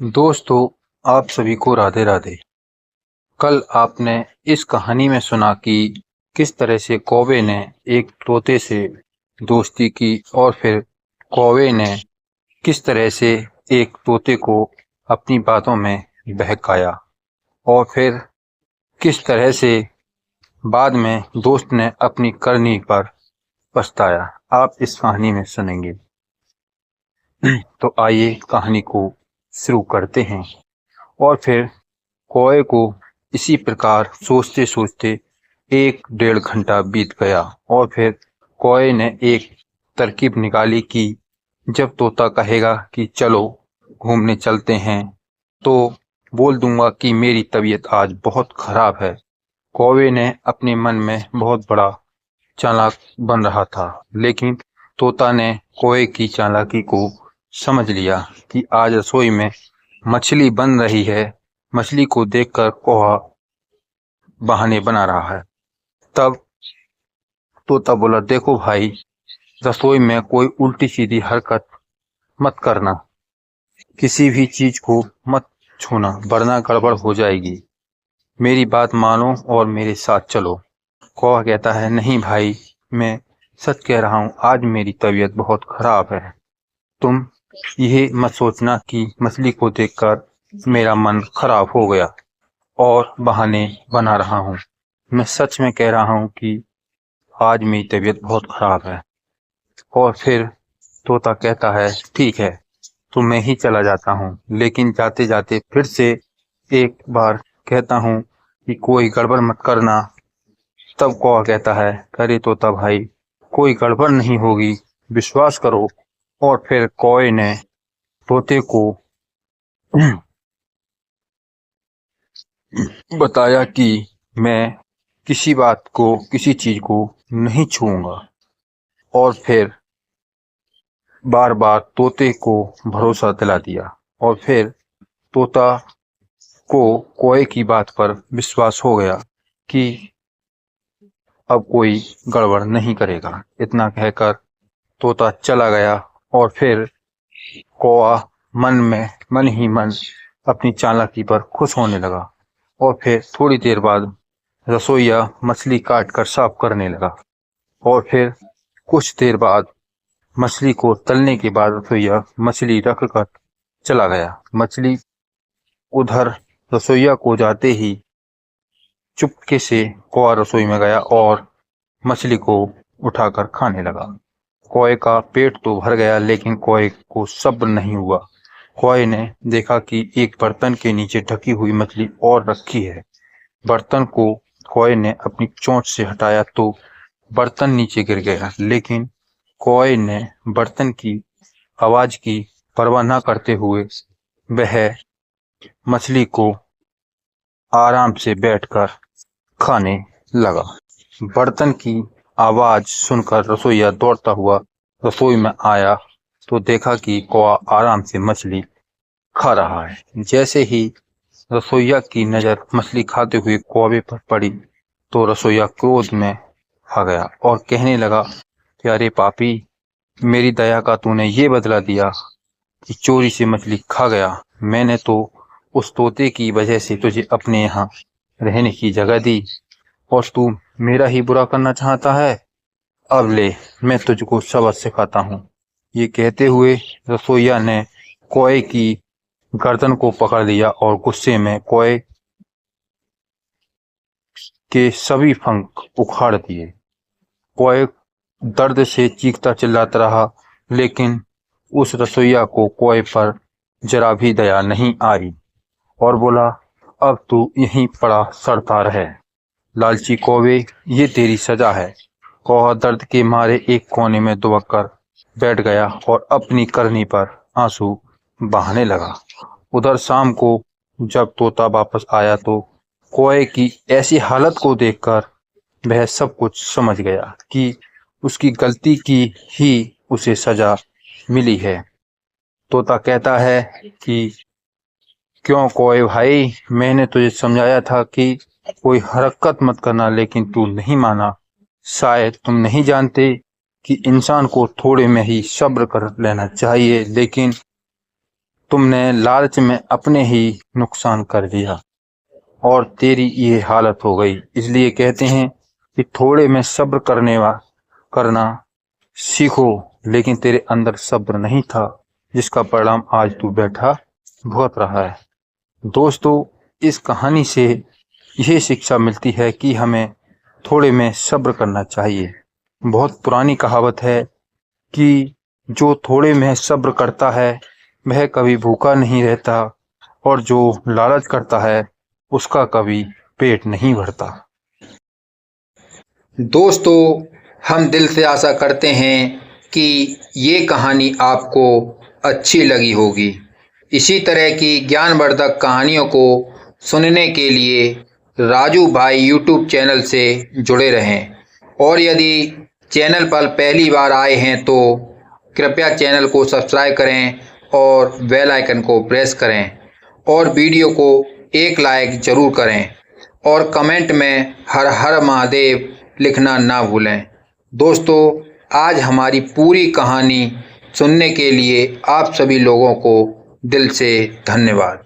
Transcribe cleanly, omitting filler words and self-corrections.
दोस्तों, आप सभी को राधे राधे। कल आपने इस कहानी में सुना कि किस तरह से कौवे ने एक तोते से दोस्ती की और फिर कौवे ने किस तरह से एक तोते को अपनी बातों में बहकाया और फिर किस तरह से बाद में दोस्त ने अपनी करनी पर पछताया। आप इस कहानी में सुनेंगे। तो आइए कहानी को शुरू करते हैं। और फिर कौवे को इसी प्रकार सोचते सोचते 1 डेढ़ घंटा बीत गया और फिर कौवे ने एक तरकीब निकाली कि जब तोता कहेगा कि चलो घूमने चलते हैं तो बोल दूंगा कि मेरी तबीयत आज बहुत खराब है। कौवे ने अपने मन में बहुत बड़ा चालाक बन रहा था, लेकिन तोता ने कौवे की चालाकी को समझ लिया कि आज रसोई में मछली बन रही है। मछली को देखकर कौवा बहाने बना रहा है। तब तोता बोला, देखो भाई, रसोई में कोई उल्टी सीधी हरकत मत करना, किसी भी चीज को मत छूना वरना गड़बड़ हो जाएगी। मेरी बात मानो और मेरे साथ चलो। कौवा कहता है, नहीं भाई, मैं सच कह रहा हूँ, आज मेरी तबीयत बहुत खराब है। तुम ये मत सोचना कि मछली को देखकर मेरा मन खराब हो गया और बहाने बना रहा हूँ। मैं सच में कह रहा हूँ कि आज मेरी तबीयत बहुत खराब है। और फिर तोता कहता है, ठीक है, तो मैं ही चला जाता हूँ, लेकिन जाते जाते फिर से एक बार कहता हूँ कि कोई गड़बड़ मत करना। तब कौवा कहता है, अरे तोता भाई, कोई गड़बड़ नहीं होगी, विश्वास करो। और फिर कौवे ने तोते को बताया कि मैं किसी बात को, किसी चीज को नहीं छूऊंगा। और फिर बार बार तोते को भरोसा दिला दिया और फिर तोता को कौवे की बात पर विश्वास हो गया कि अब कोई गड़बड़ नहीं करेगा। इतना कहकर तोता चला गया और फिर कौवा मन ही मन अपनी चालाकी पर खुश होने लगा। और फिर थोड़ी देर बाद रसोइया मछली काट कर साफ करने लगा। और फिर कुछ देर बाद मछली को तलने के बाद रसोइया मछली रख कर चला गया। मछली उधर रसोइया को जाते ही चुपके से कौवा रसोई में गया और मछली को उठाकर खाने लगा। कौवे का पेट तो भर गया, लेकिन कौवे को सब्र नहीं हुआ। कौवे ने देखा कि एक बर्तन के नीचे ढकी हुई मछली और रखी है। बर्तन को कौवे ने अपनी चोंच से हटाया तो बर्तन नीचे गिर गया, लेकिन कौवे ने बर्तन की आवाज की परवाह न करते हुए वह मछली को आराम से बैठकर खाने लगा। बर्तन की आवाज सुनकर रसोइया दौड़ता हुआ रसोई में आया तो देखा कि कौवा आराम से मछली खा रहा है। जैसे ही रसोइया की नजर मछली खाते हुए कौवे पर पड़ी तो रसोइया क्रोध में आ गया और कहने लगा कि अरे पापी, मेरी दया का तूने ये बदला दिया कि चोरी से मछली खा गया। मैंने तो उस तोते की वजह से तुझे अपने यहाँ रहने की जगह दी और तू मेरा ही बुरा करना चाहता है। अब ले, मैं तुझको सबक सिखाता हूँ। ये कहते हुए रसोइया ने कौवे की गर्दन को पकड़ लिया और गुस्से में कौवे के सभी पंख उखाड़ दिए। कौवे दर्द से चीखता चिल्लाता रहा, लेकिन उस रसोइया को कौवे पर जरा भी दया नहीं आई और बोला, अब तू यहीं पड़ा सड़ता रहे, लालची कौवे, ये तेरी सजा है। कौवा दर्द के मारे एक कोने में दुबक कर बैठ गया और अपनी करनी पर आंसू बहाने लगा। उधर शाम को जब तोता वापस आया तो कौवे की ऐसी हालत को देखकर वह सब कुछ समझ गया कि उसकी गलती की ही उसे सजा मिली है। तोता कहता है कि क्यों कौवे भाई, मैंने तुझे समझाया था कि कोई हरकत मत करना, लेकिन तू नहीं माना। शायद तुम नहीं जानते कि इंसान को थोड़े में ही सब्र कर लेना चाहिए, लेकिन तुमने लालच में अपने ही नुकसान कर दिया और तेरी ये हालत हो गई। इसलिए कहते हैं कि थोड़े में सब्र करना सीखो, लेकिन तेरे अंदर सब्र नहीं था, जिसका परिणाम आज तू बैठा भुगत रहा है। दोस्तों, इस कहानी से यह शिक्षा मिलती है कि हमें थोड़े में सब्र करना चाहिए। बहुत पुरानी कहावत है कि जो थोड़े में सब्र करता है वह कभी भूखा नहीं रहता, और जो लालच करता है उसका कभी पेट नहीं भरता। दोस्तों, हम दिल से आशा करते हैं कि ये कहानी आपको अच्छी लगी होगी। इसी तरह की ज्ञानवर्धक कहानियों को सुनने के लिए राजू भाई यूट्यूब चैनल से जुड़े रहें, और यदि चैनल पर पहली बार आए हैं तो कृपया चैनल को सब्सक्राइब करें और बेल आइकन को प्रेस करें, और वीडियो को एक लाइक ज़रूर करें, और कमेंट में हर हर महादेव लिखना ना भूलें। दोस्तों, आज हमारी पूरी कहानी सुनने के लिए आप सभी लोगों को दिल से धन्यवाद।